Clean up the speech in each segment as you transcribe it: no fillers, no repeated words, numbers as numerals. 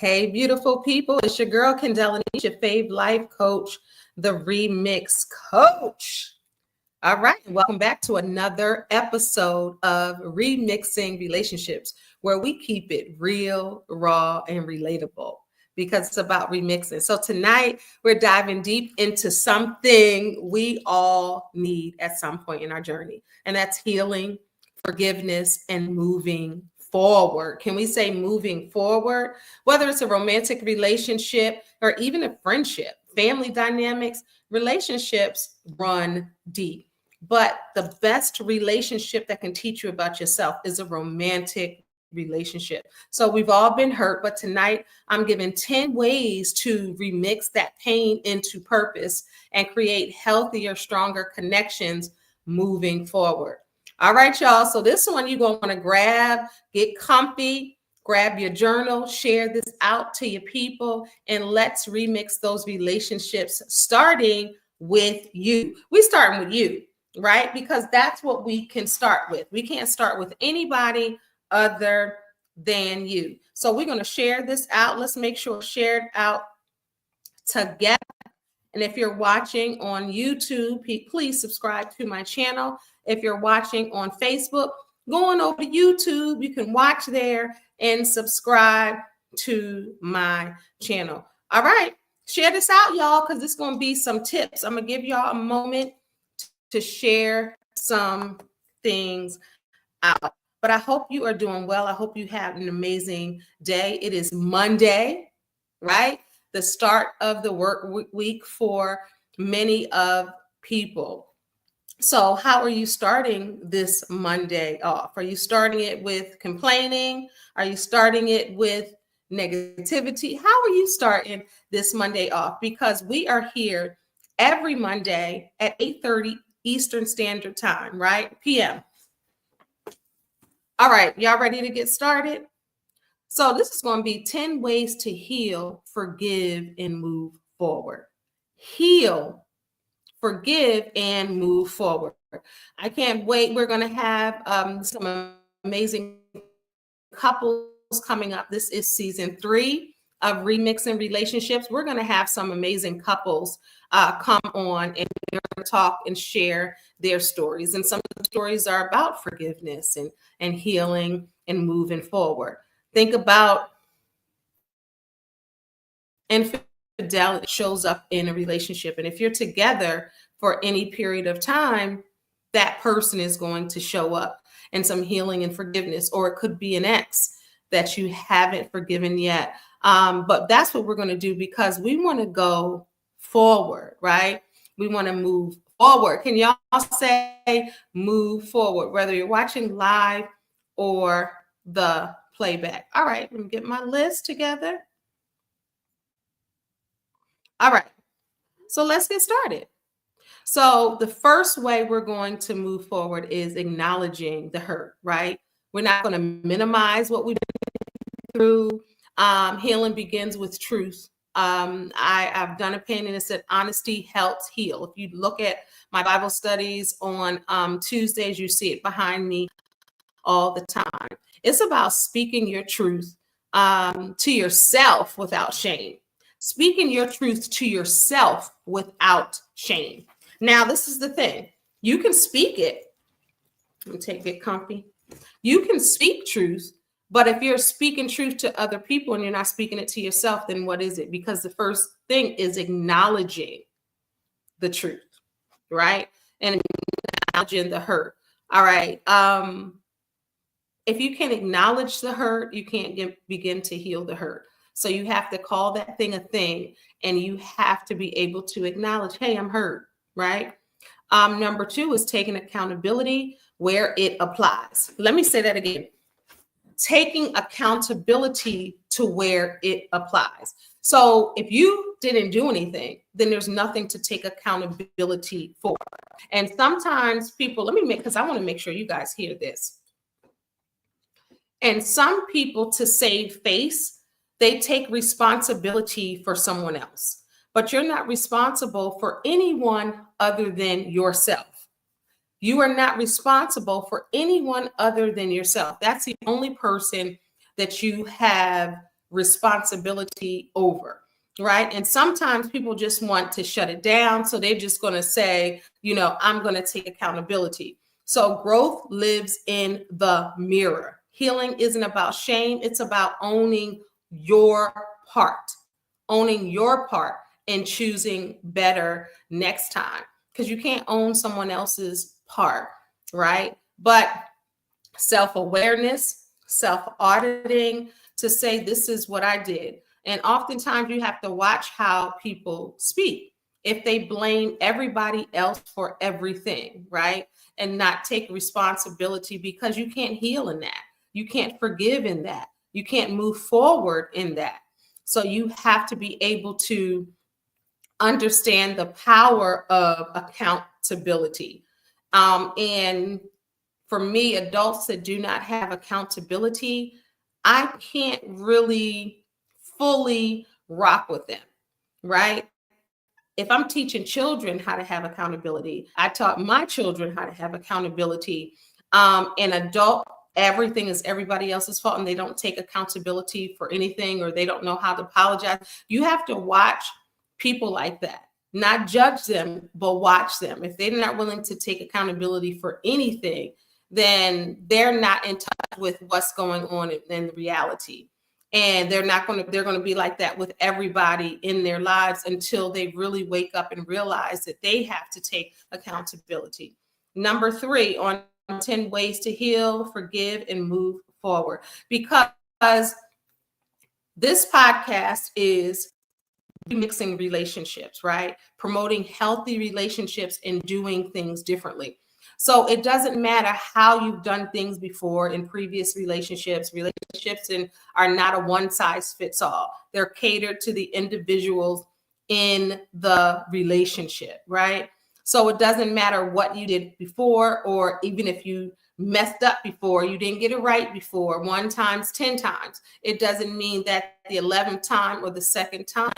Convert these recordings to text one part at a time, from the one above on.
Hey, beautiful people. It's your girl, Kendéll, Lenice, your fave life coach, the Remix Coach. All right. Welcome back to another episode of Remixing Relationships, where we keep it real, raw, and relatable because it's about remixing. So tonight, we're diving deep into something we all need at some point in our journey, and that's healing, forgiveness, and moving forward. Can we say moving forward? Whether it's a romantic relationship or even a friendship, family dynamics, relationships run deep. But the best relationship that can teach you about yourself is a romantic relationship. So we've all been hurt, but tonight I'm giving 10 ways to remix that pain into purpose and create healthier, stronger connections moving forward. All right, y'all. So this one you're going to want to grab, get comfy, grab your journal, share this out to your people, and let's remix those relationships starting with you. We're starting with you, right? Because that's what we can start with. We can't start with anybody other than you. So we're going to share this out. Let's make sure it's shared out together. And if you're watching on YouTube, please subscribe to my channel. If you're watching on Facebook, go on over to YouTube. You can watch there and subscribe to my channel. All right, share this out, y'all, because it's going to be some tips. I'm going to give y'all a moment to share some things out. But I hope you are doing well. I hope you have an amazing day. It is Monday, right? The start of the work week for many of people. So how are you starting this Monday off? Are you starting it with complaining? Are you starting it with negativity? How are you starting this Monday off? Because we are here every Monday at 8:30 Eastern Standard Time, right? PM. All right, y'all ready to get started? So this is going to be 10 ways to heal, forgive, and move forward. Heal, forgive, and move forward. I can't wait. We're going to have some amazing couples coming up. This is season 3 of Remixing Relationships. We're going to have some amazing couples come on and talk and share their stories. And some of the stories are about forgiveness and healing and moving forward. Think about infidelity shows up in a relationship. And if you're together for any period of time, that person is going to show up in some healing and forgiveness, or it could be an ex that you haven't forgiven yet. But that's what we're going to do because we want to go forward, right? We want to move forward. Can y'all say move forward, whether you're watching live or the playback? All right, let me get my list together. All right, so let's get started. So the first way we're going to move forward is acknowledging the hurt, right? We're not going to minimize what we've been through. Healing begins with truth. I've done a painting that said honesty helps heal. If you look at my Bible studies on Tuesdays, you see it behind me all the time. It's about speaking your truth to yourself without shame. Speaking your truth to yourself without shame. Now, this is the thing. You can speak it. Let me get comfy. You can speak truth, but if you're speaking truth to other people and you're not speaking it to yourself, then what is it? Because the first thing is acknowledging the truth, right? And acknowledging the hurt. All right. If you can't acknowledge the hurt, you can't begin to heal the hurt. So you have to call that thing a thing, and you have to be able to acknowledge, hey, I'm hurt, right? Number 2 is taking accountability where it applies. Let me say that again. Taking accountability to where it applies. So if you didn't do anything, then there's nothing to take accountability for. And sometimes people, because I want to make sure you guys hear this. And some people, to save face, they take responsibility for someone else. But you're not responsible for anyone other than yourself. You are not responsible for anyone other than yourself. That's the only person that you have responsibility over, right? And sometimes people just want to shut it down. So they're just going to say, I'm going to take accountability. So growth lives in the mirror. Healing isn't about shame. It's about owning your part, and choosing better next time, because you can't own someone else's part, right? But self-awareness, self-auditing to say, this is what I did. And oftentimes you have to watch how people speak. If they blame everybody else for everything, right? And not take responsibility, because you can't heal in that. You can't forgive in that. You can't move forward in that. So you have to be able to understand the power of accountability. And for me, adults that do not have accountability, I can't really fully rock with them, right? If I'm teaching children how to have accountability, I taught my children how to have accountability. An adult, everything is everybody else's fault, and they don't take accountability for anything, or they don't know how to apologize. You have to watch people like that, not judge them, but watch them. If they're not willing to take accountability for anything, then they're not in touch with what's going on in reality. And they're going to be like that with everybody in their lives until they really wake up and realize that they have to take accountability. Number 3 on 10 ways to heal, forgive, and move forward. Because this podcast is remixing relationships, right? Promoting healthy relationships and doing things differently. So it doesn't matter how you've done things before in previous relationships. Relationships are not a one size fits all. They're catered to the individuals in the relationship, right? So it doesn't matter what you did before, or even if you messed up before, you didn't get it right before, 1 times, 10 times. It doesn't mean that the 11th time or the second time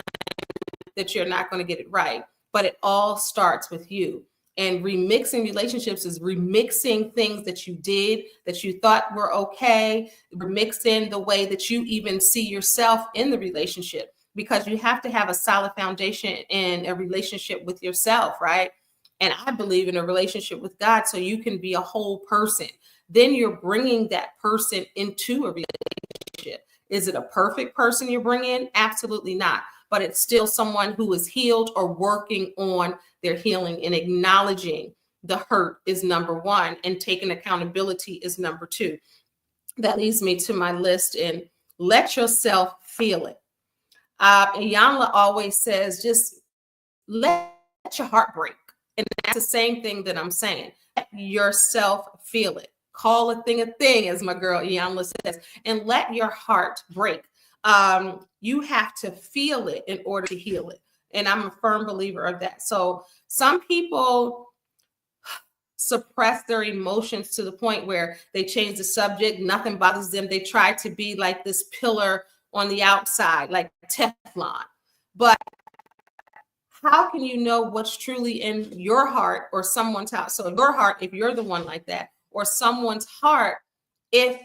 that you're not going to get it right, but it all starts with you. And remixing relationships is remixing things that you did that you thought were okay, remixing the way that you even see yourself in the relationship, because you have to have a solid foundation in a relationship with yourself, right? And I believe in a relationship with God, so you can be a whole person. Then you're bringing that person into a relationship. Is it a perfect person you're bringing? Absolutely not. But it's still someone who is healed or working on their healing, and acknowledging the hurt is number 1, and taking accountability is number 2. That leads me to my list, and let yourself feel it. Iyanla always says, just let your heart break. And that's the same thing that I'm saying. Let yourself feel it. Call a thing, as my girl Iyanla says, and let your heart break. You have to feel it in order to heal it. And I'm a firm believer of that. So some people suppress their emotions to the point where they change the subject. Nothing bothers them. They try to be like this pillar on the outside, like Teflon. But how can you know what's truly in your heart or someone's heart? So in your heart, if you're the one like that, or someone's heart, if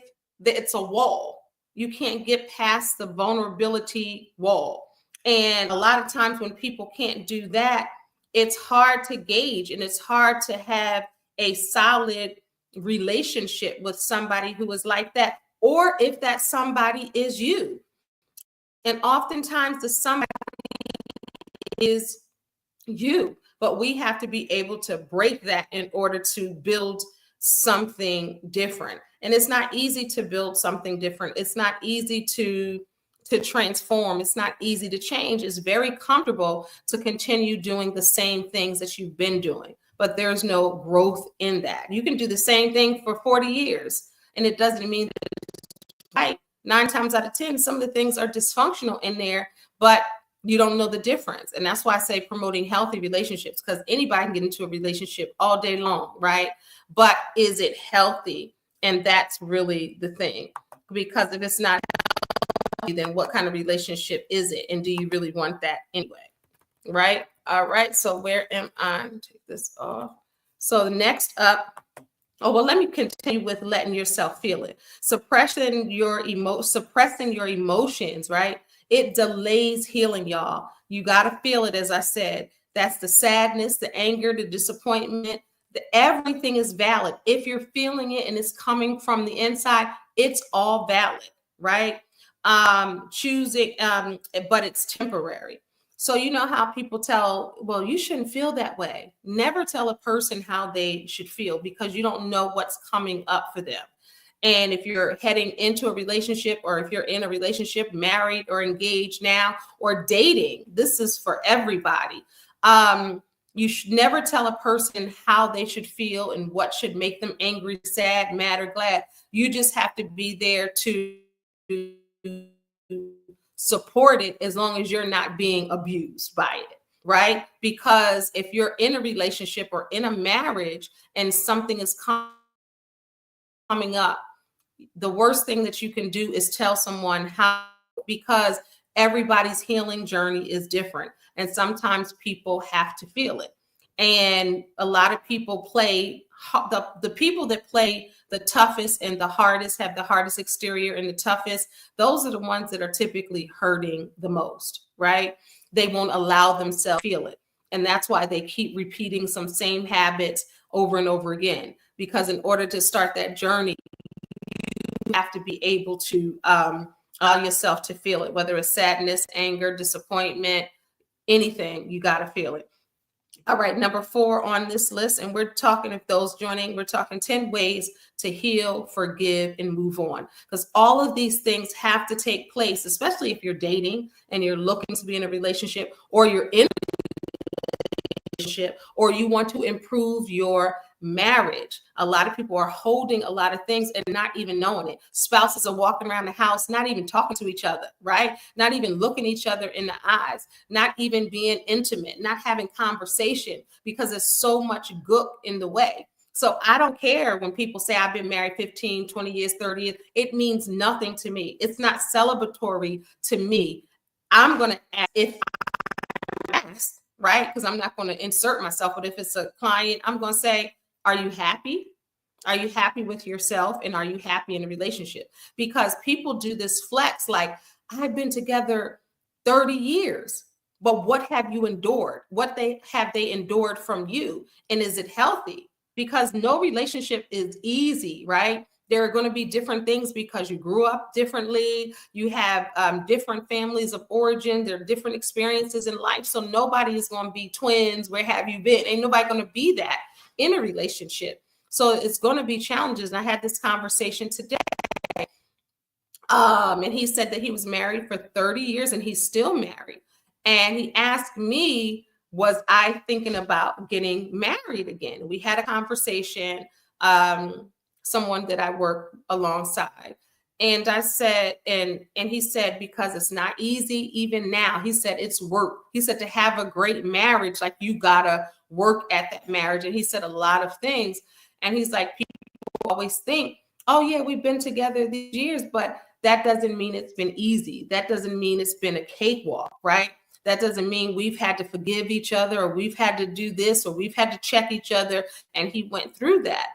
it's a wall, you can't get past the vulnerability wall. And a lot of times when people can't do that, it's hard to gauge, and it's hard to have a solid relationship with somebody who is like that, or if that somebody is you. And oftentimes the somebody is you, but we have to be able to break that in order to build something different. And it's not easy to build something different. It's not easy to transform. It's not easy to change. It's very comfortable to continue doing the same things that you've been doing, but there's no growth in that. You can do the same thing for 40 years, and it doesn't mean that it's right. 9 times out of 10, some of the things are dysfunctional in there, but you don't know the difference. And that's why I say promoting healthy relationships, because anybody can get into a relationship all day long, right? But is it healthy? And that's really the thing. Because if it's not healthy, then what kind of relationship is it? And do you really want that anyway? Right? All right. So where am I? Take this off. So next up Oh, well, let me continue with letting yourself feel it. Suppressing your emotions, right? It delays healing, y'all. You got to feel it, as I said. That's the sadness, the anger, the disappointment. Everything is valid. If you're feeling it and it's coming from the inside, it's all valid, right? Choosing, but it's temporary. So you know how people tell, well, you shouldn't feel that way. Never tell a person how they should feel, because you don't know what's coming up for them. And if you're heading into a relationship, or if you're in a relationship, married or engaged now, or dating, this is for everybody. You should never tell a person how they should feel and what should make them angry, sad, mad, or glad. You just have to be there to support it, as long as you're not being abused by it, right? Because if you're in a relationship or in a marriage and something is coming up, the worst thing that you can do is tell someone how, because everybody's healing journey is different. And sometimes people have to feel it. And a lot of people play, the people that play the toughest and the hardest, have the hardest exterior and the toughest, those are the ones that are typically hurting the most, right? They won't allow themselves to feel it. And that's why they keep repeating some same habits over and over again. Because in order to start that journey, you have to be able to allow yourself to feel it, whether it's sadness, anger, disappointment, anything, you got to feel it. All right, number 4 on this list, and we're talking, if those joining, we're talking 10 ways to heal, forgive, and move on. Because all of these things have to take place, especially if you're dating and you're looking to be in a relationship, or you're in a relationship, or you want to improve your marriage. A lot of people are holding a lot of things and not even knowing it. Spouses are walking around the house, not even talking to each other, right? Not even looking each other in the eyes, not even being intimate, not having conversation, because there's so much gook in the way. So I don't care when people say I've been married 15, 20 years, 30 years. It means nothing to me. It's not celebratory to me. I'm going to ask, if I ask, right? Because I'm not going to insert myself, but if it's a client, I'm going to say, are you happy? Are you happy with yourself? And are you happy in a relationship? Because people do this flex, like, I've been together 30 years, but what have you endured? What have they endured from you? And is it healthy? Because no relationship is easy, right? There are going to be different things, because you grew up differently. You have different families of origin. There are different experiences in life. So nobody is going to be twins. Where have you been? Ain't nobody going to be that in a relationship. So it's going to be challenges. And I had this conversation today. And he said that he was married for 30 years and he's still married. And he asked me, was I thinking about getting married again? We had a conversation, someone that I work alongside. And I said, and he said, because it's not easy even now. He said, it's work. He said, to have a great marriage, like, you gotta work at that marriage. And he said a lot of things. And he's like, people always think, oh yeah, we've been together these years, but that doesn't mean it's been easy. That doesn't mean it's been a cakewalk, right? That doesn't mean we've had to forgive each other, or we've had to do this, or we've had to check each other. And he went through that.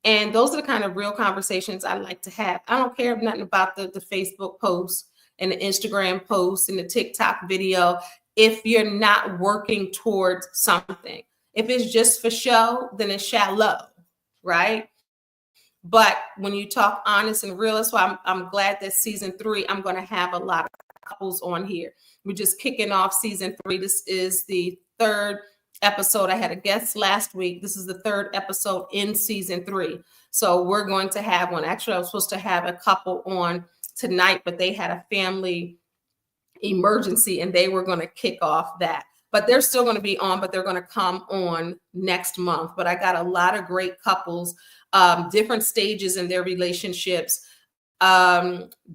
And those are the kind of real conversations I like to have. I don't care nothing about the Facebook posts and the Instagram posts and the TikTok video if you're not working towards something. If it's just for show, then it's shallow, right? But when you talk honest and real, that's why I'm glad that season 3, I'm going to have a lot of couples on here. We're just kicking off season 3. This is the 3rd episode. I had a guest last week. This is the 3rd episode in season 3. So we're going to have one. Actually, I was supposed to have a couple on tonight, but they had a family emergency and they were going to kick off that. But they're still going to be on, but they're going to come on next month. But I got a lot of great couples, different stages in their relationships,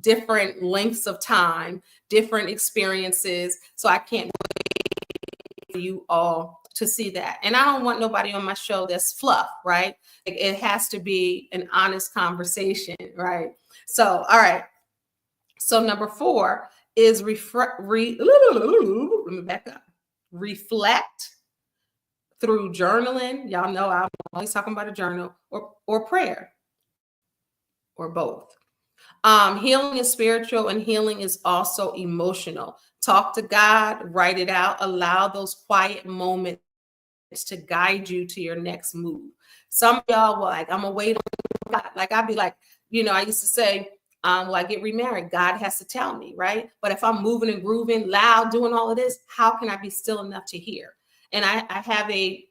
different lengths of time, different experiences. So I can't wait for you all to see that. And I don't want nobody on my show that's fluff, right? It has to be an honest conversation, right? So, all right. So number 4 is let me back up. Reflect, through journaling. Y'all know I'm always talking about a journal, or prayer, or both. Healing is spiritual, and healing is also emotional. Talk to God, write it out, allow those quiet moments to guide you to your next move. Some of y'all were like, I'm gonna wait on God. Like, I'd be like, I used to say, well, I get remarried, God has to tell me, right? But if I'm moving and grooving, loud, doing all of this, how can I be still enough to hear? And I have a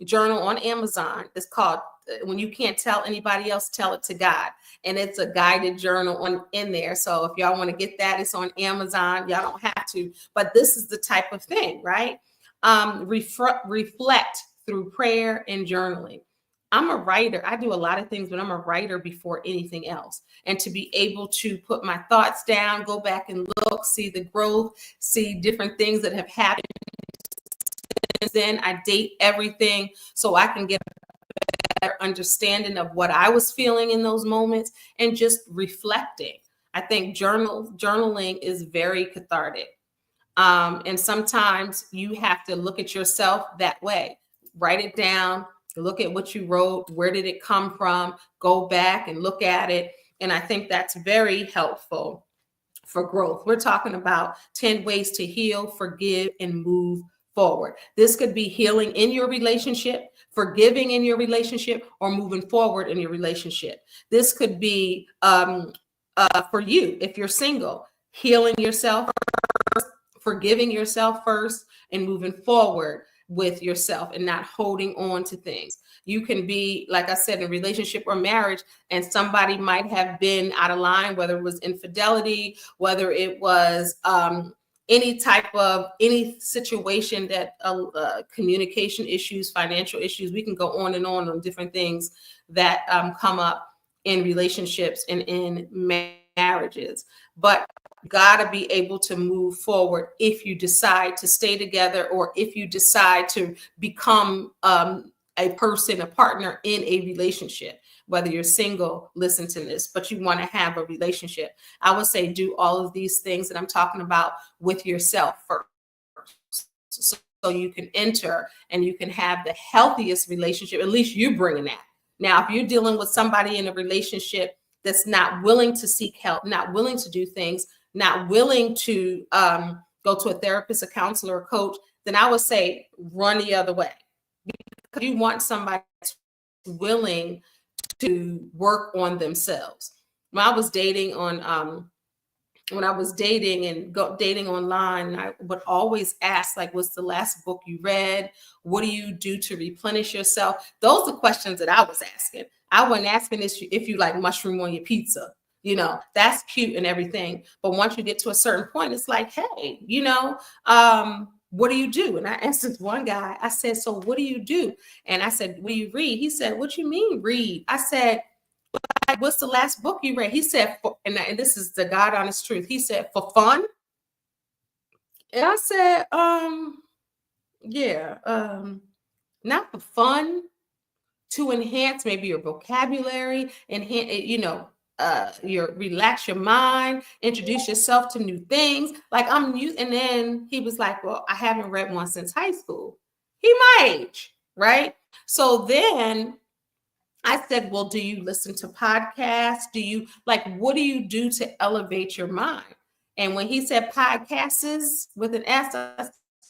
journal on Amazon. It's called When You Can't Tell Anybody Else, Tell It to God. And it's a guided journal in there. So if y'all want to get that, it's on Amazon. Y'all don't have to, but this is the type of thing, right? Reflect through prayer and journaling. I'm a writer. I do a lot of things, but I'm a writer before anything else. And to be able to put my thoughts down, go back and look, see the growth, see different things that have happened. Then I date everything so I can get a better understanding of what I was feeling in those moments, and just reflecting. I think journaling is very cathartic. And sometimes you have to look at yourself that way. Write it down, look at what you wrote, where did it come from, go back and look at it. And I think that's very helpful for growth. We're talking about 10 ways to heal, forgive, and move forward. This could be healing in your relationship, forgiving in your relationship, or moving forward in your relationship. This could be for you, if you're single, healing yourself, forgiving yourself first, and moving forward with yourself and not holding on to things. You can be, like I said, in a relationship or marriage, and somebody might have been out of line, whether it was infidelity, whether it was any situation that communication issues, financial issues. We can go on and on different things that come up in relationships and in marriages. But got to be able to move forward if you decide to stay together, or if you decide to become a partner in a relationship. Whether you're single, listen to this, but you want to have a relationship. I would say do all of these things that I'm talking about with yourself first, so you can enter and you can have the healthiest relationship. At least you're bringing that. Now, if you're dealing with somebody in a relationship that's not willing to seek help, not willing to do things, not willing to go to a therapist, a counselor, a coach, then I would say run the other way. Because you want somebody that's willing to work on themselves. When I was dating dating online, I would always ask, like, what's the last book you read? What do you do to replenish yourself? Those are questions that I was asking. I wasn't asking if you like mushroom on your pizza. That's cute and everything. But once you get to a certain point, it's like, hey, what do you do? And I asked this one guy, I said, so what do you do? And I said, what do you read? He said, what you mean read? I said, what's the last book you read? He said, and this is the God honest truth. He said, for fun. And I said, not for fun, to enhance maybe your vocabulary, relax your mind, introduce yourself to new things. Like and then he was like, well, I haven't read one since high school. He my age, right? So then I said, well, do you listen to podcasts? What do you do to elevate your mind? And when he said podcasts with an S, I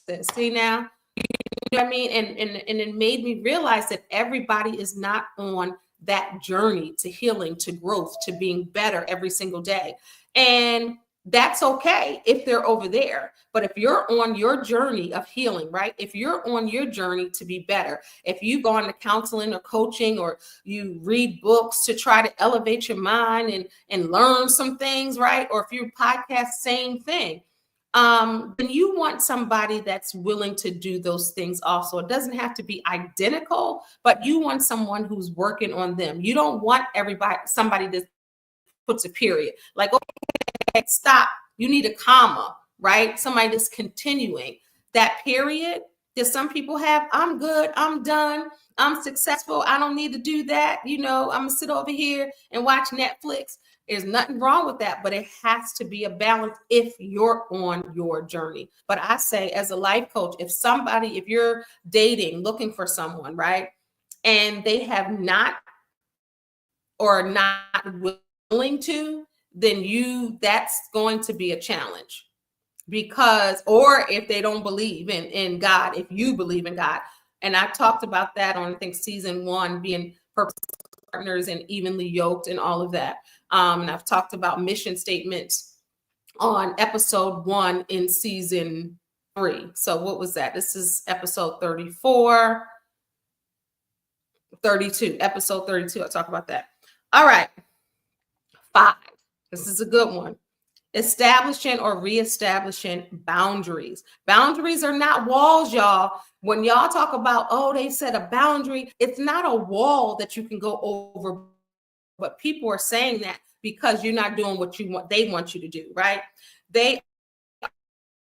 said, see now, you know what I mean? And it made me realize that everybody is not on that journey to healing, to growth, to being better every single day. And that's okay if they're over there. But if you're on your journey of healing, right? If you're on your journey to be better, if you go into counseling or coaching, or you read books to try to elevate your mind and learn some things, right? Or if you podcast, same thing. Then you want somebody that's willing to do those things also. It doesn't have to be identical, but you want someone who's working on them. You don't want somebody that puts a period. Like, okay, stop. You need a comma, right? Somebody that's continuing that period that some people have. I'm good. I'm done. I'm successful. I don't need to do that. I'm gonna sit over here and watch Netflix. There's nothing wrong with that, but it has to be a balance if you're on your journey. But I say, as a life coach, if you're dating, looking for someone, right, and they have not or not willing to, then that's going to be a challenge. Because, or if they don't believe in God, if you believe in God. And I talked about that on, I think, season 1, being purpose partners and evenly yoked and all of that. And I've talked about mission statements on episode 1 in season 3. So what was that? This is episode 34, 32, episode 32. I'll talk about that. All right. 5. This is a good one. Establishing or reestablishing boundaries. Boundaries are not walls, y'all. When y'all talk about, oh, they set a boundary, it's not a wall that you can go over, but people are saying that because you're not doing what they want you to do, right? They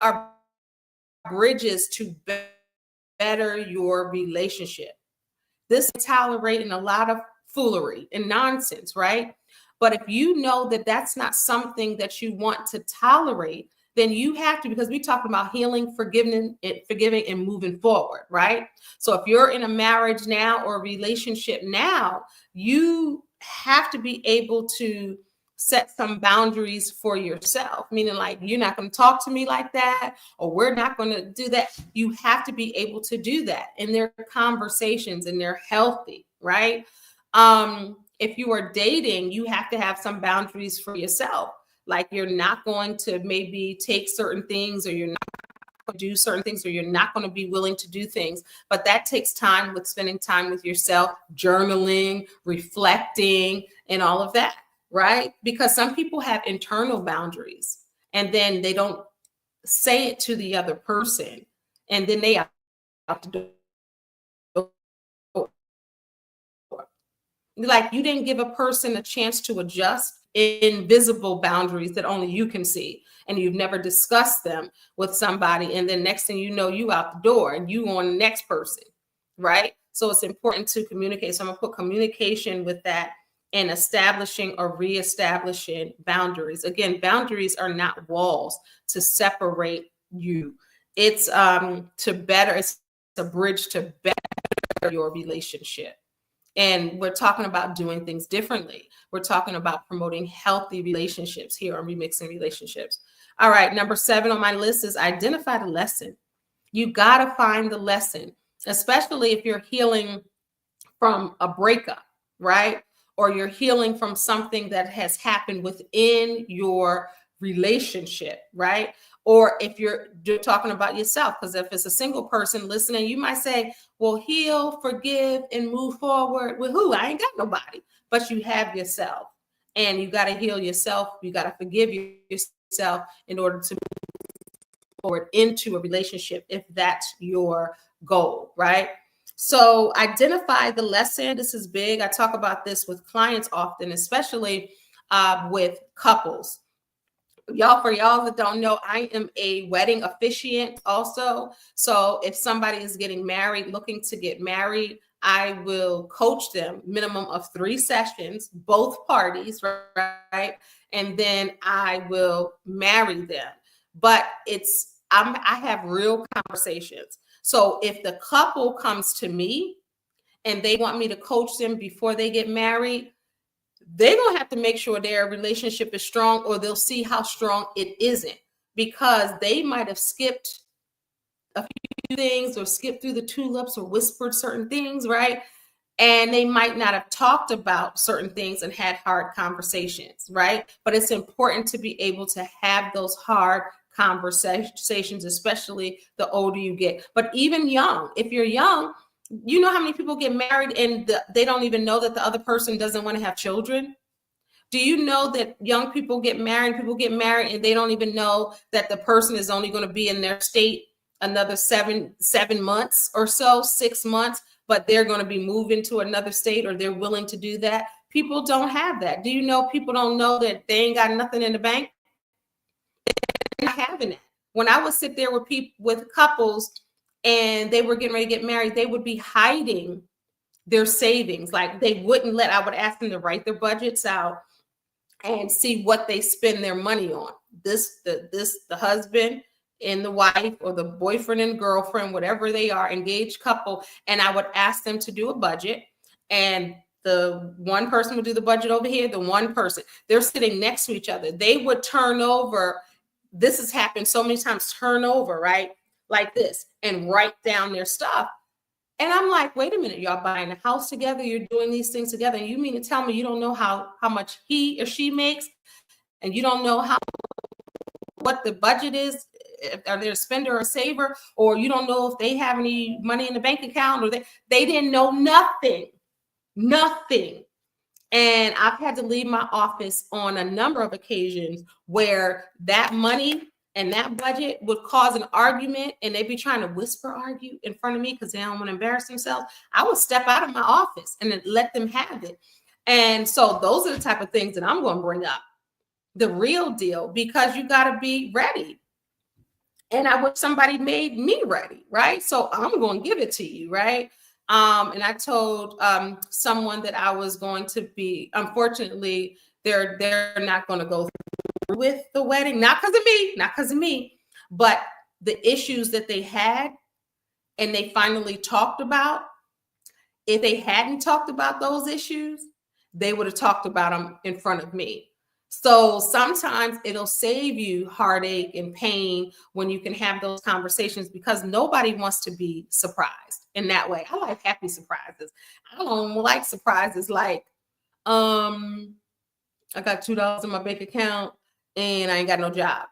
are bridges to better your relationship. This is tolerating a lot of foolery and nonsense, right? But if you know that that's not something that you want to tolerate, then you have to, because we talk about healing, forgiving, and moving forward, right? So if you're in a marriage now or a relationship now, you have to be able to set some boundaries for yourself, meaning like, you're not going to talk to me like that, or we're not going to do that. You have to be able to do that. And they're conversations and they're healthy, right? If you are dating, you have to have some boundaries for yourself. Like, you're not going to maybe take certain things, or you're not going to do certain things, or you're not going to be willing to do things. But that takes time, with spending time with yourself, journaling, reflecting, and all of that, right? Because some people have internal boundaries and then they don't say it to the other person. And then they have to do, like, you didn't give a person a chance to adjust invisible boundaries that only you can see, and you've never discussed them with somebody, and then next thing you know, you out the door and you on the next person, right? So it's important to communicate. So I'm gonna put communication with that, and establishing or reestablishing boundaries. Again, boundaries are not walls to separate you. It's it's a bridge to better your relationship. And we're talking about doing things differently. We're talking about promoting healthy relationships here on Remixing Relationships. All right, number 7 on my list is identify the lesson. You got to find the lesson, especially if you're healing from a breakup, right? Or you're healing from something that has happened within your relationship, right? Or if you're talking about yourself, because if it's a single person listening, you might say, well, heal, forgive, and move forward with who? I ain't got nobody. But you have yourself, and you got to heal yourself. You got to forgive yourself in order to move forward into a relationship, if that's your goal, right? So identify the lesson. This is big. I talk about this with clients often, especially with couples. For y'all that don't know, I am a wedding officiant also. So if somebody is getting married, looking to get married, I will coach them minimum of 3 sessions, both parties, right? And then I will marry them. But I have real conversations. So if the couple comes to me and they want me to coach them before they get married, they're going to have to make sure their relationship is strong, or they'll see how strong it isn't, because they might have skipped a few things, or skipped through the tulips, or whispered certain things, right? And they might not have talked about certain things and had hard conversations, right? But it's important to be able to have those hard conversations, especially the older you get. But even young, if you're young, you know how many people get married and they don't even know that the other person doesn't want to have children? Do you know that young people get married and they don't even know that the person is only going to be in their state another 7 months or so, 6 months, but they're going to be moving to another state, or they're willing to do that? People don't have that. Do you know people don't know that they ain't got nothing in the bank? They're not having it. When I would sit there with couples and they were getting ready to get married, they would be hiding their savings. Like, I would ask them to write their budgets out and see what they spend their money on. The husband and the wife, or the boyfriend and girlfriend, whatever they are, engaged couple, and I would ask them to do a budget, and the one person would do the budget over here, the one person, they're sitting next to each other. They would turn over. This has happened so many times, turn over, right? Like this, and write down their stuff. And I'm like, wait a minute, y'all buying a house together, you're doing these things together, and you mean to tell me you don't know how much he or she makes, and you don't know what the budget is, are they a spender or a saver, or you don't know if they have any money in the bank account, or they didn't know nothing. And I've had to leave my office on a number of occasions where that money and that budget would cause an argument, and they'd be trying to whisper argue in front of me because they don't want to embarrass themselves. I would step out of my office and then let them have it. And so those are the type of things that I'm going to bring up. The real deal, because you got to be ready. And I wish somebody made me ready, right? So I'm going to give it to you, right? And I told someone that I was going to be, unfortunately, they're not going to go through with the wedding, not because of me, but the issues that they had and they finally talked about. If they hadn't talked about those issues, they would have talked about them in front of me. So sometimes it'll save you heartache and pain when you can have those conversations, because nobody wants to be surprised in that way. I like happy surprises. I don't like surprises like, I got $2 in my bank account and I ain't got no job.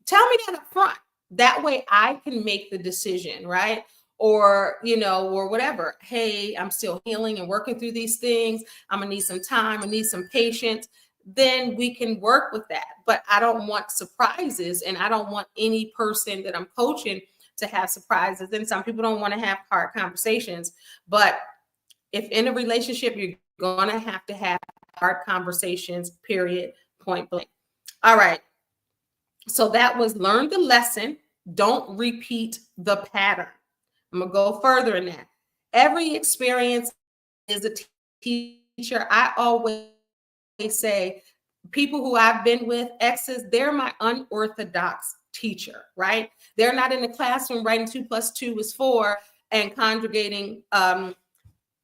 Tell me that up front. That way I can make the decision, right? Or, or whatever. Hey, I'm still healing and working through these things. I'm gonna need some time. I need some patience. Then we can work with that. But I don't want surprises, and I don't want any person that I'm coaching to have surprises. And some people don't want to have hard conversations. But if in a relationship, you're going to have hard conversations, period, point blank. All right. So that was learn the lesson. Don't repeat the pattern. I'm going to go further in that. Every experience is a teacher. I always say people who I've been with, exes, they're my unorthodox teacher, right? They're not in the classroom writing 2 + 2 is 4 and conjugating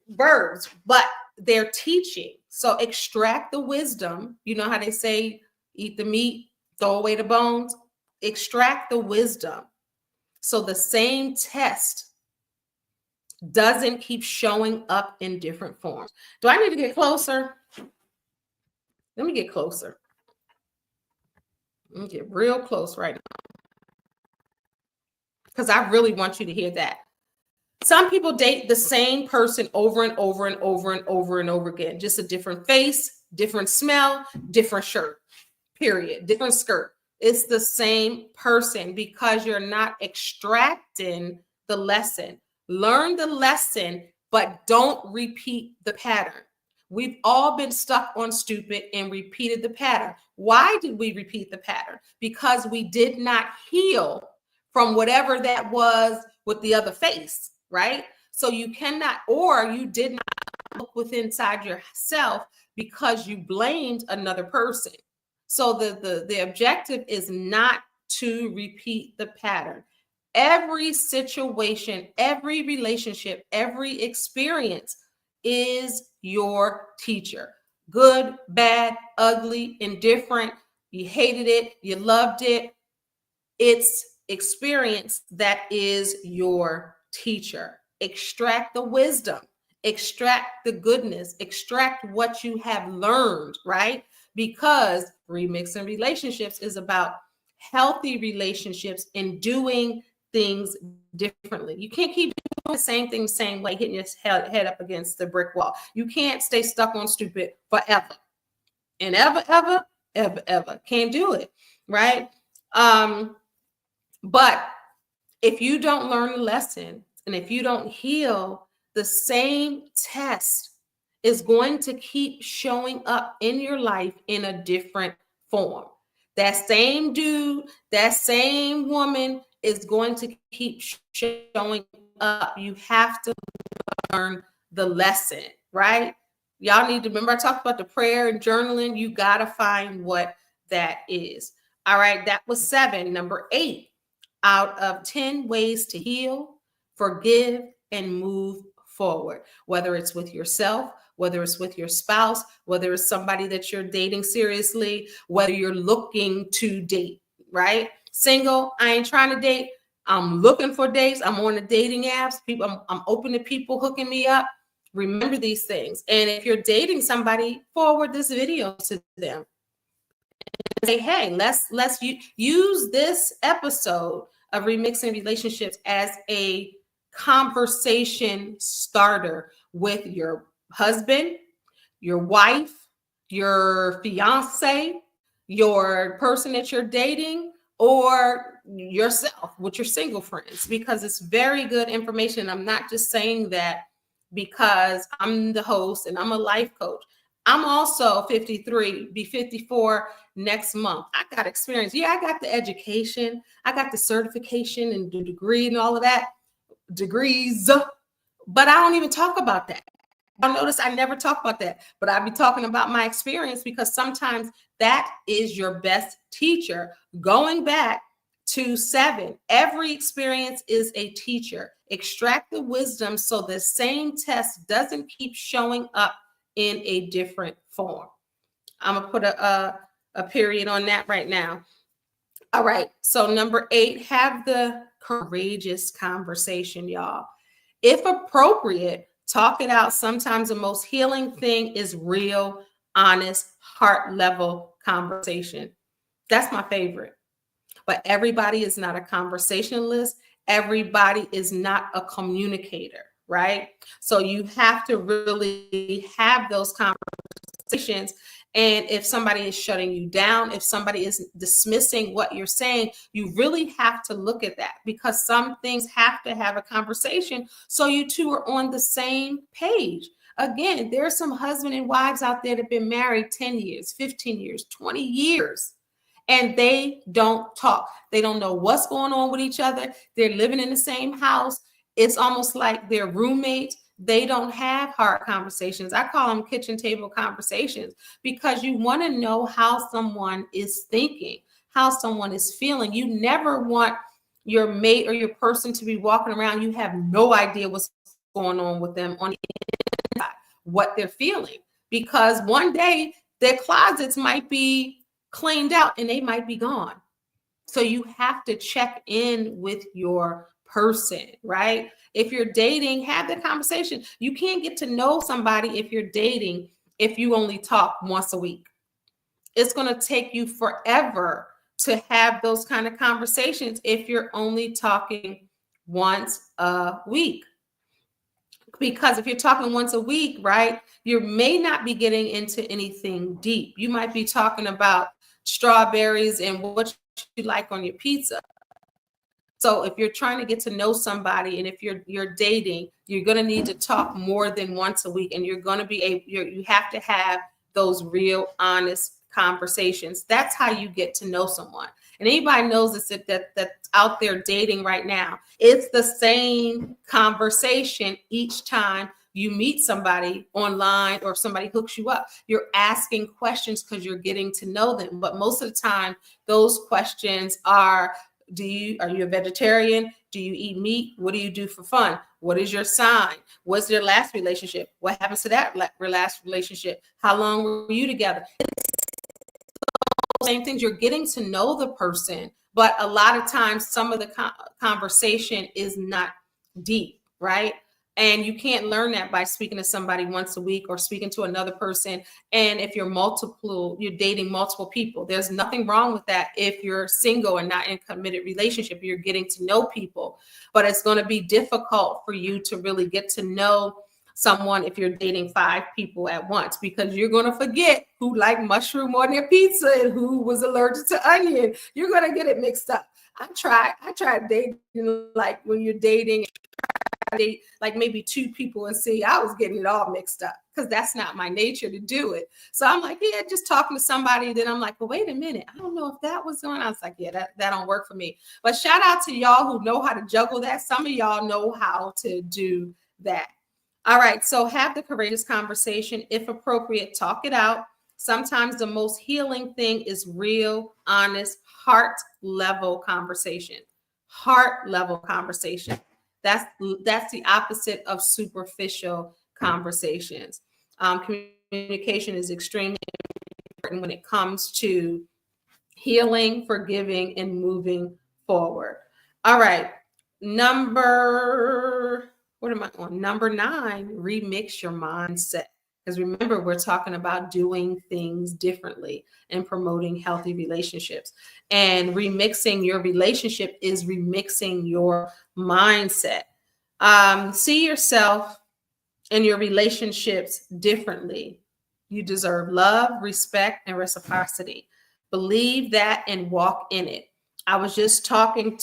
verbs, but they're teaching. So extract the wisdom. You know how they say, eat the meat, throw away the bones. Extract the wisdom. So the same test doesn't keep showing up in different forms. Do I need to get closer? Let me get closer. Let me get real close right now, because I really want you to hear that. Some people date the same person over and over and over and over and over again. Just a different face, different smell, different shirt, period, different skirt. It's the same person, because you're not extracting the lesson. Learn the lesson, but don't repeat the pattern. We've all been stuck on stupid and repeated the pattern. Why did we repeat the pattern? Because we did not heal from whatever that was with the other face, right? So you cannot, or you did not look within inside yourself because you blamed another person. So the objective is not to repeat the pattern. Every situation, every relationship, every experience is your teacher. Good, bad, ugly, indifferent. You hated it, you loved it. It's experience that is your teacher. Extract the wisdom, extract the goodness, extract what you have learned, right? Because remixing relationships is about healthy relationships and doing things differently. You can't keep doing the same thing, same way, hitting your head up against the brick wall. You can't stay stuck on stupid forever and ever. Can't do it, right? But if you don't learn the lesson and if you don't heal, the same test is going to keep showing up in your life in a different form. That same dude, that same woman is going to keep showing up. You have to learn the lesson, right? Y'all need to remember I talked about the prayer and journaling. You got to find what that is. All right, that was 7. Number 8, out of 10 ways to heal, forgive, and move forward, whether it's with yourself, whether it's with your spouse, whether it's somebody that you're dating seriously, whether you're looking to date, right? Single, I ain't trying to date. I'm looking for dates. I'm on the dating apps. People, I'm open to people hooking me up. Remember these things. And if you're dating somebody, forward this video to them. Say, hey, let's use this episode of Remixing Relationships as a conversation starter with your husband, your wife, your fiance, your person that you're dating, or yourself with your single friends, because it's very good information. I'm not just saying that because I'm the host and I'm a life coach. I'm also 53, be 54 next month. I got experience. Yeah, I got the education. I got the certification and the degree and all of that, degrees, but I don't even talk about that. I'll notice I never talk about that, but I'll be talking about my experience, because sometimes that is your best teacher. Going back to 7, every experience is a teacher. Extract the wisdom so the same test doesn't keep showing up in a different form. I'm gonna put a period on that right now. All right, so number 8, have the courageous conversation, y'all. If appropriate, talk it out. Sometimes the most healing thing is real, honest, heart level conversation. That's my favorite. But everybody is not a conversationalist. Everybody is not a communicator, right? So you have to really have those conversations. And if somebody is shutting you down, if somebody is dismissing what you're saying, you really have to look at that, because some things have to have a conversation so you two are on the same page. Again, there are some husband and wives out there that have been married 10 years, 15 years, 20 years, and they don't talk. They don't know what's going on with each other. They're living in the same house. It's almost like they're roommates. They don't have hard conversations. I call them kitchen table conversations, because you want to know how someone is thinking, how someone is feeling. You never want your mate or your person to be walking around. You have no idea what's going on with them on the inside, what they're feeling, because one day their closets might be cleaned out and they might be gone. So you have to check in with your person, right? If you're dating, have the conversation. You can't get to know somebody if you're dating if you only talk once a week. It's going to take you forever to have those kind of conversations if you're only talking once a week. Because if you're talking once a week, right, you may not be getting into anything deep. You might be talking about strawberries and what you like on your pizza. So if you're trying to get to know somebody, and if you're dating, you're going to need to talk more than once a week, and you're going to be able, you have to have those real, honest conversations. That's how you get to know someone. And anybody knows that's out there dating right now, it's the same conversation each time you meet somebody online or if somebody hooks you up. You're asking questions because you're getting to know them. But most of the time, those questions are, are you a vegetarian? Do you eat meat? What do you do for fun? What is your sign? What's your last relationship? What happens to that last relationship? How long were you together? Same things. You're getting to know the person, but a lot of times some of the conversation is not deep, right? And you can't learn that by speaking to somebody once a week or speaking to another person. And if you're dating multiple people, there's nothing wrong with that. If you're single and not in a committed relationship, you're getting to know people, but it's going to be difficult for you to really get to know someone if you're dating 5 people at once, because you're going to forget who liked mushroom on their pizza and who was allergic to onion. You're going to get it mixed up. I tried dating, like when you're dating, date like maybe 2 people, and see, I was getting it all mixed up because that's not my nature to do it. So I'm like, yeah, just talking to somebody. Then I'm like, well, wait a minute. I don't know if that was going on. I was like, yeah, that don't work for me. But shout out to y'all who know how to juggle that. Some of y'all know how to do that. All right, so have the courageous conversation. If appropriate, talk it out. Sometimes the most healing thing is real, honest, heart level conversation. Heart level conversation. That's the opposite of superficial conversations. Communication is extremely important when it comes to healing, forgiving, and moving forward. All right, what am I on? Number 9, remix your mindset. Because remember, we're talking about doing things differently and promoting healthy relationships. And remixing your relationship is remixing your mindset. See yourself and your relationships differently. You deserve love, respect, and reciprocity. Believe that and walk in it. I was just talking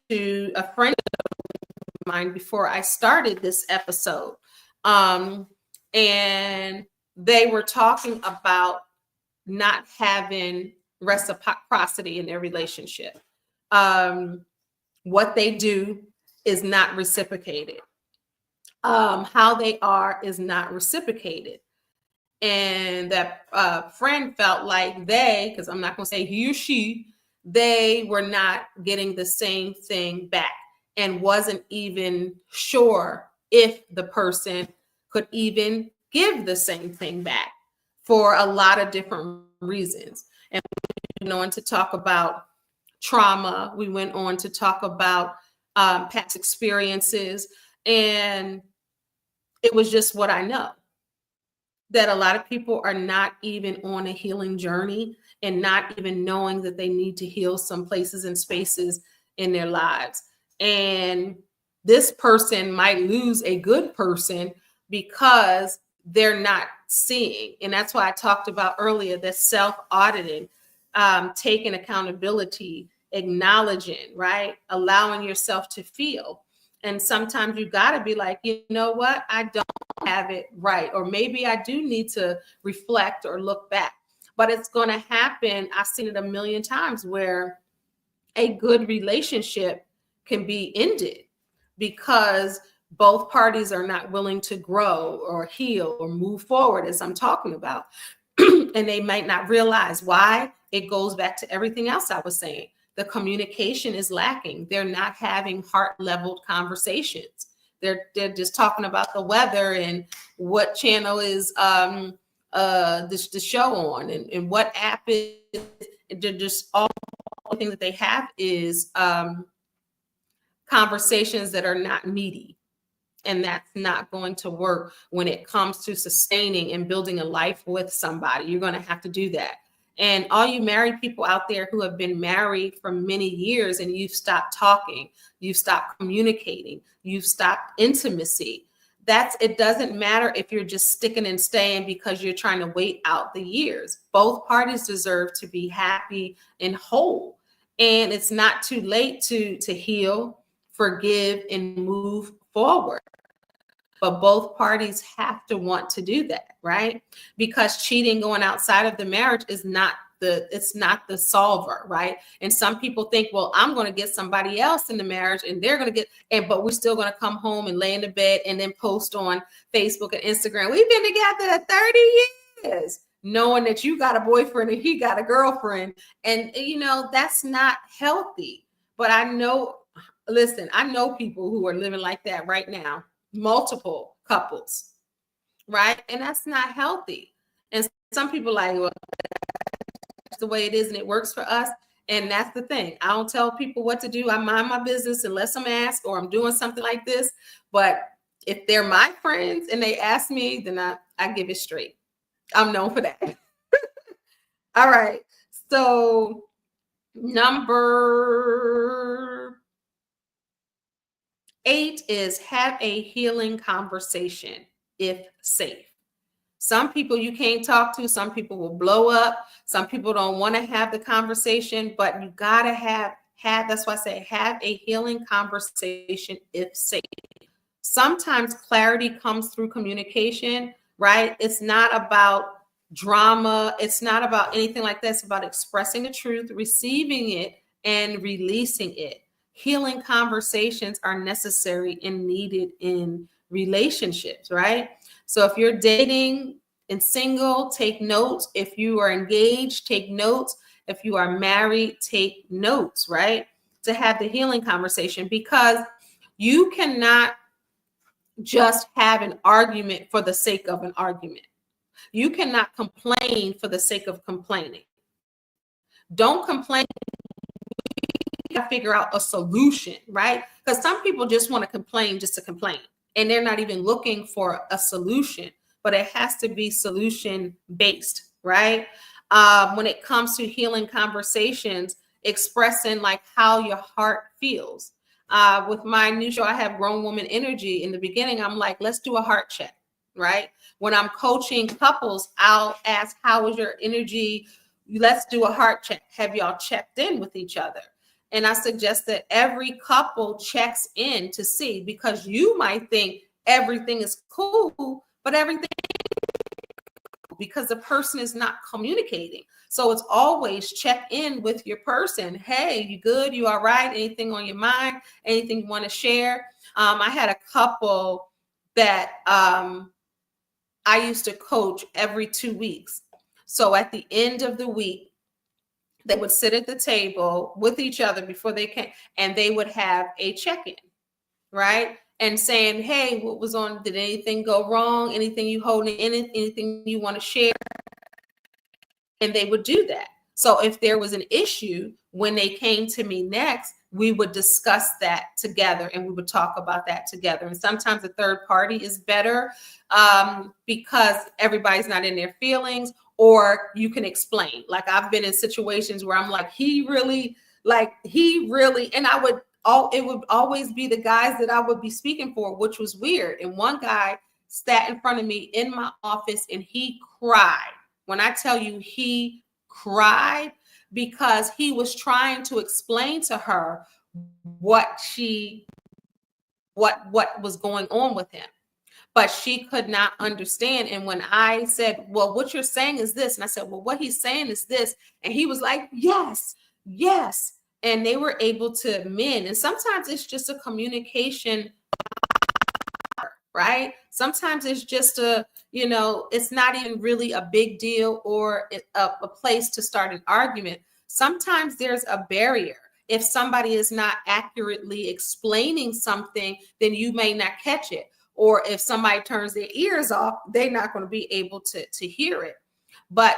to a friend of mine before I started this episode. And they were talking about not having reciprocity in their relationship. What they do is not reciprocated. How they are is not reciprocated. And that friend felt like because I'm not going to say he or she, they were not getting the same thing back and wasn't even sure if the person could even give the same thing back for a lot of different reasons. And we went on to talk about trauma. We went on to talk about past experiences. And it was just what I know, that a lot of people are not even on a healing journey and not even knowing that they need to heal some places and spaces in their lives. And this person might lose a good person because they're not seeing. And that's why I talked about earlier, that self-auditing, taking accountability, acknowledging, right? Allowing yourself to feel. And sometimes you got to be like, you know what? I don't have it right. Or maybe I do need to reflect or look back. But it's going to happen. I've seen it a million times where a good relationship can be ended because both parties are not willing to grow or heal or move forward, as I'm talking about. And they might not realize why. It goes back to everything else I was saying. The communication is lacking. They're not having heart-leveled conversations. They're just talking about the weather and what channel is the show on and what app is. They're just all the thing that they have is conversations that are not meaty. And that's not going to work when it comes to sustaining and building a life with somebody. You're going to have to do that. And all you married people out there who have been married for many years and you've stopped talking, you've stopped communicating, you've stopped intimacy. It doesn't matter if you're just sticking and staying because you're trying to wait out the years. Both parties deserve to be happy and whole. And it's not too late to heal, forgive, and move forward. But both parties have to want to do that, right? Because cheating going outside of the marriage is not the solver, right? And some people think, well, I'm going to get somebody else in the marriage and they're going to but we're still going to come home and lay in the bed and then post on Facebook and Instagram. We've been together 30 years, knowing that you got a boyfriend and he got a girlfriend. And, that's not healthy. But I know people who are living like that right now. Multiple couples, right? And that's not healthy. And some people like, well, that's the way it is and it works for us. And that's the thing. I don't tell people what to do. I mind my business unless I'm asked or I'm doing something like this. But if they're my friends and they ask me, then I give it straight. I'm known for that. All right. So number 8 is have a healing conversation if safe. Some people you can't talk to, some people will blow up, some people don't want to have the conversation, but you got to have, that's why I say have a healing conversation if safe. Sometimes clarity comes through communication, right? It's not about drama. It's not about anything like that. It's about expressing the truth, receiving it, and releasing it. Healing conversations are necessary and needed in relationships, right? So if you're dating and single, take notes. If you are engaged, take notes. If you are married, take notes, right? To have the healing conversation, because you cannot just have an argument for the sake of an argument. You cannot complain for the sake of complaining. Don't complain. You got to figure out a solution, right? Because some people just want to complain just to complain, and they're not even looking for a solution, but it has to be solution based, right? When it comes to healing conversations, expressing like how your heart feels. With my new show, I have Grown Woman Energy. In the beginning, I'm like, let's do a heart check, right? When I'm coaching couples, I'll ask, how is your energy? Let's do a heart check. Have y'all checked in with each other? And I suggest that every couple checks in to see, because you might think everything is cool, but everything, because the person is not communicating. So it's always check in with your person. Hey, you good? You all right? Anything on your mind? Anything you want to share? I had a couple that I used to coach every 2 weeks. So at the end of the week, they would sit at the table with each other before they came, and they would have a check-in, right? And saying, hey, what was on? Did anything go wrong? Anything you holding in? Anything you want to share? And they would do that. So if there was an issue, when they came to me next, we would discuss that together, and we would talk about that together. And sometimes a third party is better because everybody's not in their feelings, or you can explain. Like, I've been in situations where I'm like, he really, and it would always be the guys that I would be speaking for, which was weird. And one guy sat in front of me in my office, and he cried. When I tell you he cried, because he was trying to explain to her what was going on with him, but she could not understand. And when I said, well, what you're saying is this, and I said, well, what he's saying is this, and he was like, yes, and they were able to mend. And sometimes it's just a communication, right? Sometimes it's just it's not even really a big deal or a place to start an argument. Sometimes there's a barrier. If somebody is not accurately explaining something, then you may not catch it. Or if somebody turns their ears off, they're not going to be able to hear it. But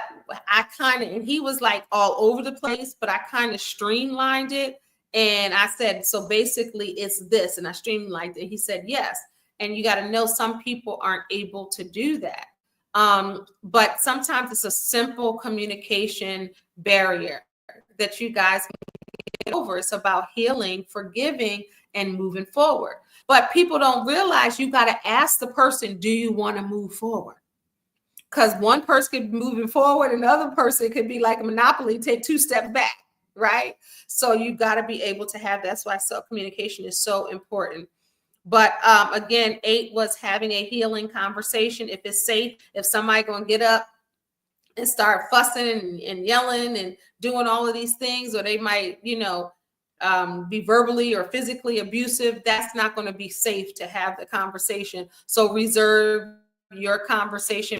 and he was like all over the place, but I kind of streamlined it. And I said, so basically it's this. And I streamlined it. He said, yes. And you got to know, some people aren't able to do that. But sometimes it's a simple communication barrier that you guys can get over. It's about healing, forgiving, and moving forward. But people don't realize you got to ask the person, do you want to move forward? Because one person could be moving forward, and the other person could be like a monopoly, take 2 steps back, right? So you got to be able to have, that's why self-communication is so important. But again, 8 was having a healing conversation. If it's safe, if somebody going to get up and start fussing and yelling and doing all of these things, or they might, be verbally or physically abusive, that's not going to be safe to have the conversation. So reserve your conversation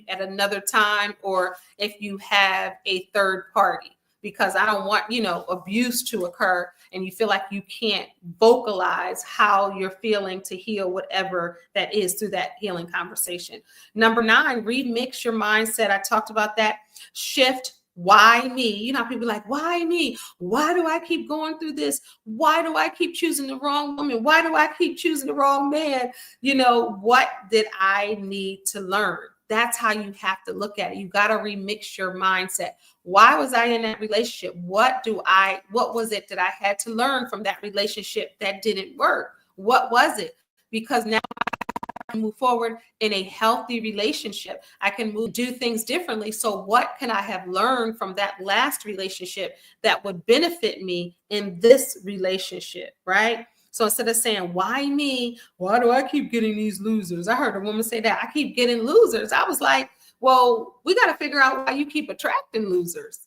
at another time, or if you have a third party, because I don't want, abuse to occur and you feel like you can't vocalize how you're feeling to heal whatever that is through that healing conversation. Number 9, remix your mindset. I talked about that. Shift. Why me? People like, why me? Why do I keep going through this? Why do I keep choosing the wrong woman? Why do I keep choosing the wrong man? What did I need to learn? That's how you have to look at it. You got to remix your mindset. Why was I in that relationship? What was it that I had to learn from that relationship that didn't work? What was it? Because now I can move forward in a healthy relationship. I can do things differently. So what can I have learned from that last relationship that would benefit me in this relationship, right? So instead of saying, why me? Why do I keep getting these losers? I heard a woman say that, I keep getting losers. I was like, well, we got to figure out why you keep attracting losers.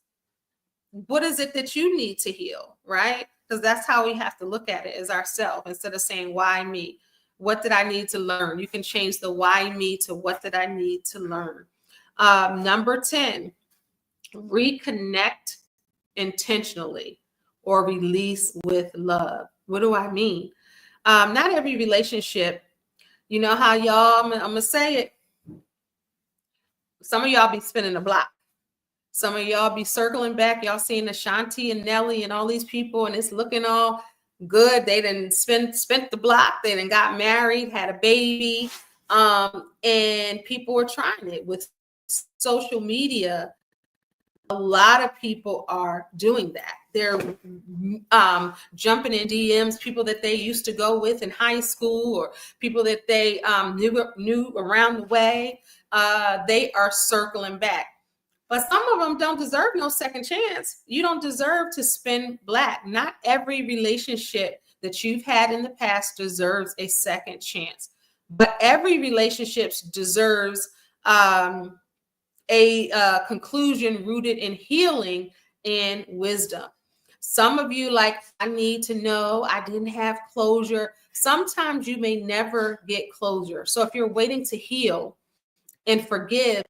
What is it that you need to heal, right? Because that's how we have to look at it, as ourselves, instead of saying, why me? what did I need to learn? You can change the why me to what did I need to learn. Number 10, reconnect intentionally or release with love. What do I mean? Not every relationship, you know how y'all, I'm going to say it. Some of y'all be spinning the block. Some of y'all be circling back. Y'all seeing Ashanti and Nelly and all these people, and it's looking all good. They didn't spent the block. They didn't got married, had a baby, and people were trying it with social media. A lot of people are doing that. They're jumping in DMs, people that they used to go with in high school or people that they knew around the way. They are circling back. But some of them don't deserve no second chance. You don't deserve to spin black. Not every relationship that you've had in the past deserves a second chance. But every relationship deserves a conclusion rooted in healing and wisdom. Some of you like, I need to know, I didn't have closure. Sometimes you may never get closure. So if you're waiting to heal and forgive,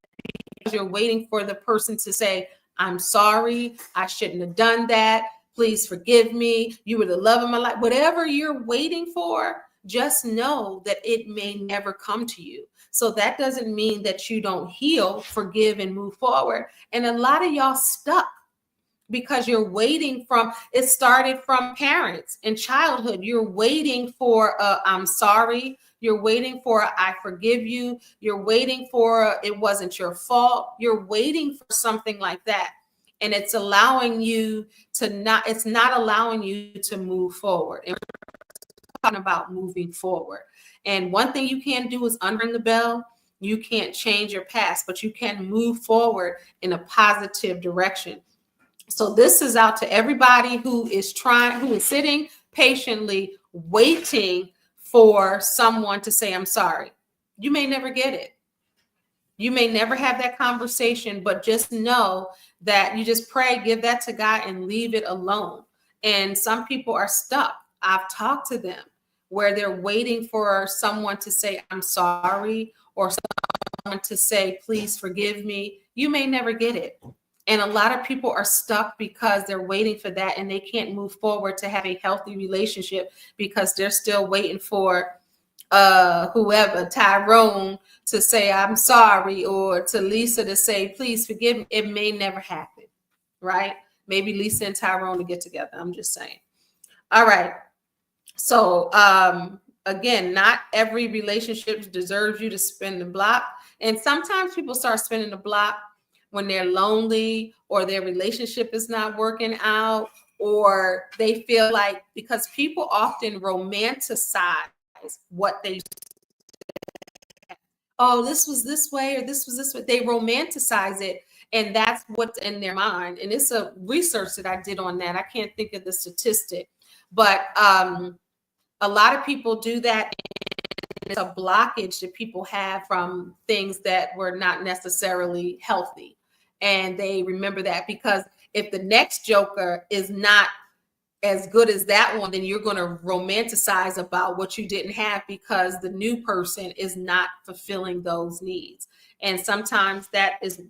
because you're waiting for the person to say, I'm sorry, I shouldn't have done that, please forgive me, you were the love of my life. Whatever you're waiting for, just know that it may never come to you. So that doesn't mean that you don't heal, forgive, and move forward. And a lot of y'all stuck because you're waiting from, it started from parents in childhood. You're waiting for I'm sorry. You're waiting for I forgive you. You're waiting for it wasn't your fault. You're waiting for something like that. And it's allowing you to not, it's not allowing you to move forward. And we're talking about moving forward. And one thing you can't do is unring the bell. You can't change your past, but you can move forward in a positive direction. So this is out to everybody who is sitting patiently waiting for someone to say, I'm sorry. You may never get it. You may never have that conversation, but just know that you just pray, give that to God and leave it alone. And some people are stuck. I've talked to them where they're waiting for someone to say, I'm sorry, or someone to say, please forgive me. You may never get it. And a lot of people are stuck because they're waiting for that and they can't move forward to have a healthy relationship because they're still waiting for whoever, Tyrone, to say, I'm sorry, or to Lisa to say, please forgive me. It may never happen, right? Maybe Lisa and Tyrone to get together. I'm just saying. All right. So again, not every relationship deserves you to spin the block. And sometimes people start spinning the block when they're lonely or their relationship is not working out, or they feel like, because people often romanticize what they, oh, this was this way or this was this way. They romanticize it, and that's what's in their mind. And it's a research that I did on that. I can't think of the statistic, but a lot of people do that. It's a blockage that people have from things that were not necessarily healthy. And they remember that, because if the next joker is not as good as that one, then you're going to romanticize about what you didn't have because the new person is not fulfilling those needs. And sometimes that is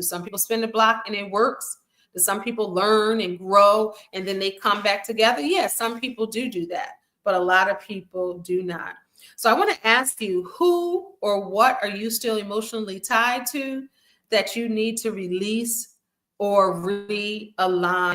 some people spin the block and it works. Some people learn and grow and then they come back together. Yes, some people do that, but a lot of people do not. So I want to ask you, who or what are you still emotionally tied to that you need to release or realign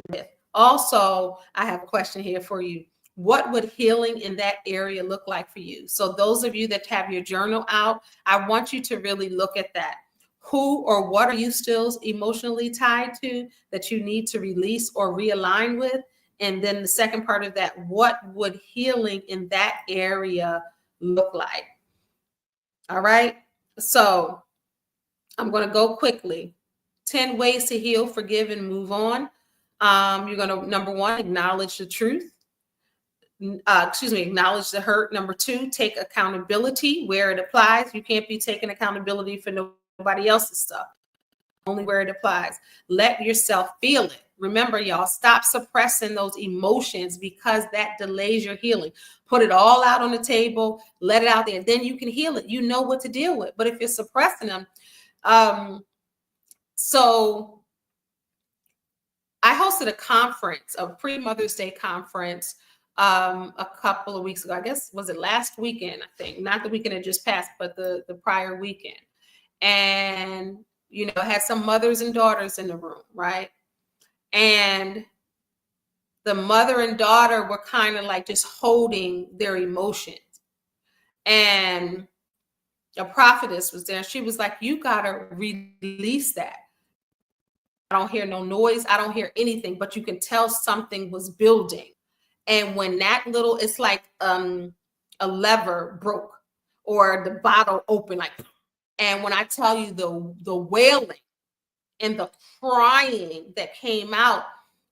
with? Also, I have a question here for you. What would healing in that area look like for you? So those of you that have your journal out, I want you to really look at that. Who or what are you still emotionally tied to that you need to release or realign with? And then the second part of that, what would healing in that area look like? All right. So I'm going to go quickly. 10 ways to heal, forgive, and move on. You're going to, number one, acknowledge the truth. Acknowledge the hurt. Number two, take accountability where it applies. You can't be taking accountability for nobody else's stuff. only where it applies. Let yourself feel it. Remember, y'all, stop suppressing those emotions because that delays your healing. Put it all out on the table, let it out there. Then you can heal it. You know what to deal with. But if you're suppressing them, so I hosted a conference, a pre-Mother's Day conference, a couple of weeks ago. I guess, was it last weekend? I think not the weekend that just passed, but the prior weekend. And, you know, had some mothers and daughters in the room, right? And the mother and daughter were kind of like just holding their emotions. And a prophetess was there. She was like, you got to release that. I don't hear no noise. I don't hear anything, but you can tell something was building. And when that little, it's like a lever broke or the bottle opened, like, and when I tell you the wailing and the crying that came out,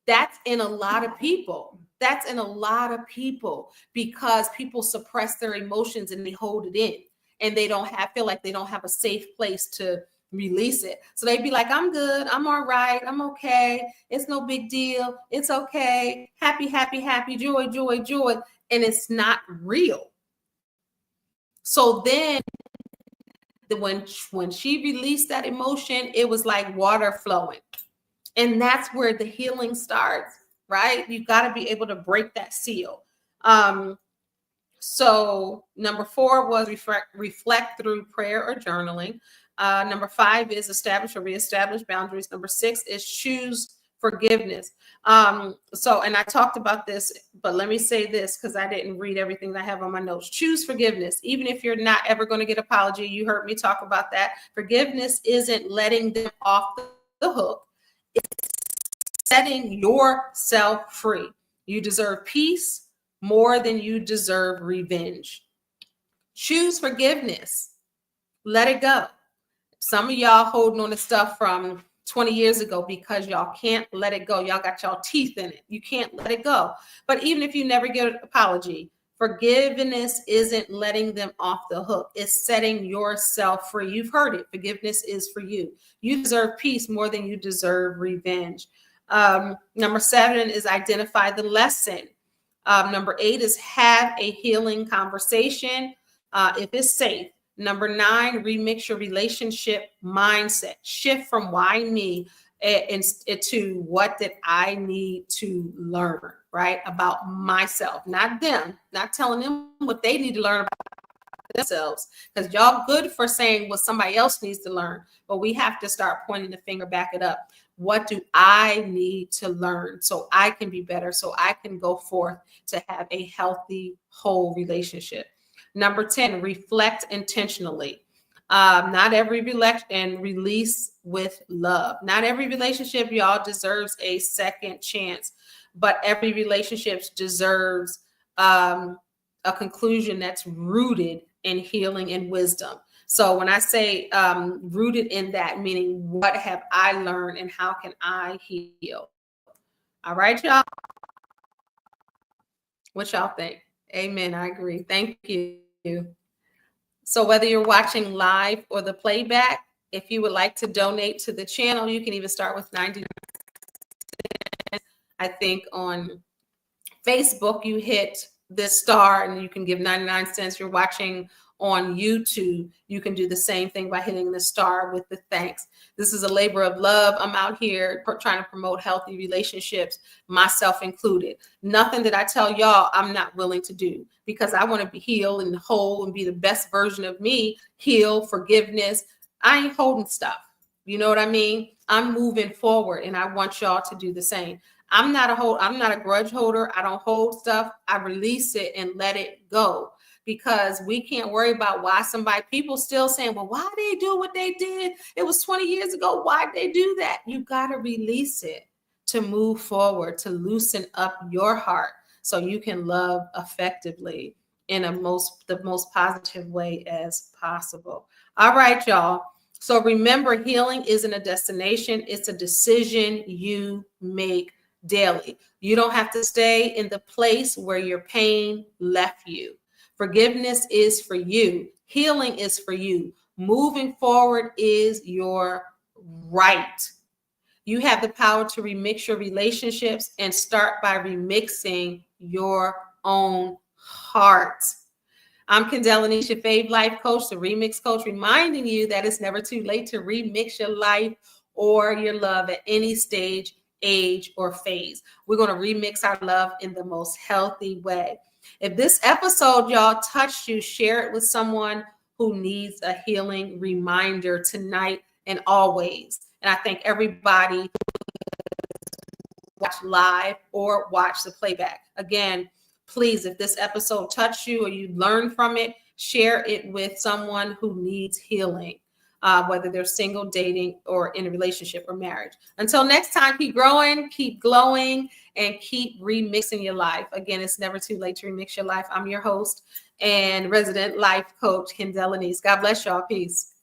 that's in a lot of people. That's in a lot of people because people suppress their emotions and they hold it in, and they don't feel like they don't have a safe place to release it. So they'd be like, I'm good, I'm all right, I'm okay, it's no big deal, it's okay, happy, happy, happy, joy, joy, joy, and it's not real. So then when she released that emotion, it was like water flowing. And that's where the healing starts, right? You got to be able to break that seal. So number 4 was reflect through prayer or journaling. Number 5 is establish or reestablish boundaries. Number 6 is choose forgiveness. And I talked about this, but let me say this because I didn't read everything that I have on my notes. Choose forgiveness. Even if you're not ever going to get an apology, you heard me talk about that. Forgiveness isn't letting them off the hook. It's setting yourself free. You deserve peace more than you deserve revenge. Choose forgiveness. Let it go. Some of y'all holding on to stuff from 20 years ago because y'all can't let it go. Y'all got y'all teeth in it. You can't let it go. But even if you never get an apology, forgiveness isn't letting them off the hook. It's setting yourself free. You've heard it. Forgiveness is for you. You deserve peace more than you deserve revenge. Number 7 is identify the lesson. Number 8 is have a healing conversation if it's safe. Number 9, remix your relationship mindset. Shift from why me to what did I need to learn, right? About myself, not them, not telling them what they need to learn about themselves. Because y'all good for saying what somebody else needs to learn, but we have to start pointing the finger, back it up. What do I need to learn so I can be better, so I can go forth to have a healthy, whole relationship? Number 10, reflect intentionally. Not every and release with love. Not every relationship, y'all, deserves a second chance, but every relationship deserves a conclusion that's rooted in healing and wisdom. So when I say rooted in that, meaning what have I learned and how can I heal? All right, y'all. What y'all think? Amen. I agree. Thank you. So whether you're watching live or the playback, if you would like to donate to the channel, you can even start with 90. I think on Facebook, you hit this star and you can give 99 cents. You're watching on YouTube, you can do the same thing by hitting the star with the thanks. This is a labor of love. I'm out here trying to promote healthy relationships, myself included. Nothing that I tell y'all I'm not willing to do because I want to be healed and whole and be the best version of me. Heal, forgiveness. I ain't holding stuff. You know what I mean? I'm moving forward and I want y'all to do the same. I'm not a grudge holder. I don't hold stuff. I release it and let it go. Because we can't worry about why people still saying, well, why they do what they did? It was 20 years ago. Why'd they do that? You got to release it to move forward, to loosen up your heart so you can love effectively in the most positive way as possible. All right, y'all. So remember, healing isn't a destination. It's a decision you make daily. You don't have to stay in the place where your pain left you. Forgiveness is for you. Healing is for you. Moving forward is your right. You have the power to remix your relationships and start by remixing your own heart. I'm Kendéll, Lenice, your Fave Life Coach, the Remix Coach, reminding you that it's never too late to remix your life or your love at any stage, age, or phase. We're going to remix our love in the most healthy way. If this episode, y'all, touched you, share it with someone who needs a healing reminder tonight and always. And I thank everybody watch live or watch the playback. Again, please, if this episode touched you or you learned from it, share it with someone who needs healing, whether they're single, dating, or in a relationship or marriage. Until next time, keep growing, keep glowing, and keep remixing your life. Again, it's never too late to remix your life. I'm your host and resident life coach, Kendéll Lenice. God bless y'all. Peace.